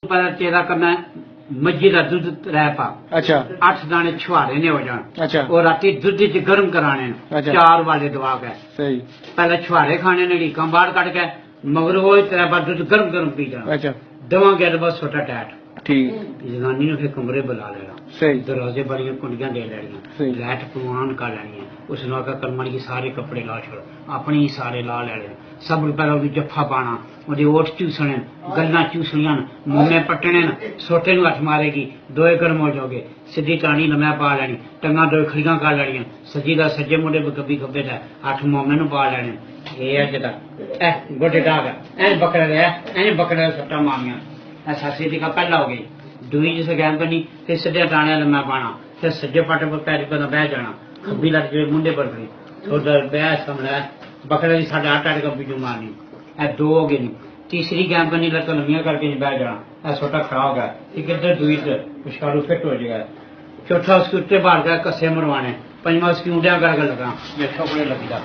पर तेरा करना मज्जी का दुध त्रै पा। अच्छा 8 दाने छुहारे ने हो जान। अच्छा और राती दुध च गर्म कराने न। अच्छा। 4 वाले दवा के सही पहले छुहारे खाने ने रीका बाहर कट के मगर वो त्रै बार दुध गर्म गर्म पी जाना। अच्छा दवा गया तो बस छोटा टैट ठीक जनानी ने फिर कमरे बुला लेना। सही दरवाजे बड़ियां कुंडियां दे लेनियां। सही। लाइट पलवान कर लेनी है। उसने आखा करमन की सारे कपड़े ला छोड़ अपने ही सारे ला लेने। सब पहले उसने जफ्फा पाना ਉਹਦੇ ओठ चूसने गल्लां चूसनियां मुंह पट्टने सोटे ਨੂੰ हथ मारेगी दोए गर्म हो जाओगे सीधी टाणी लम्या पा लेनी टंगा दो खड़ियां कर लेनियां सज्जी दा सज्जे मुंडे कभी खब्बे दा 8 मोमे ਨੂੰ पा लेने ये अज दा ए गोटे डाग ऐ बकरा रे ऐ बकरा सट्टा मारियां ऐसा सीधी का पहला हो गई दूई जिसे गैम करनी फिर सीधे टाणे लम्या पाना फिर सज्जे पाटे पर पैर पर बह जाना खब्बी लट जो मुंडे पर गई थोड़ा बह समझा बकरे की साढ़े 8 का बीजू मारनी ए 2 हो गई तीसरी गैम करनी लत्ता लम्बियां करके बह जाना ए छोटा खड़ा हो गया एक इधर दुई इधर पुष्कारू फिट हो जाएगा चौथा उसके उत्ते बाहर गया कस्से मरवाने पंजवा उसकी ऊँडिया करके लगा ये ठोकने लगी था।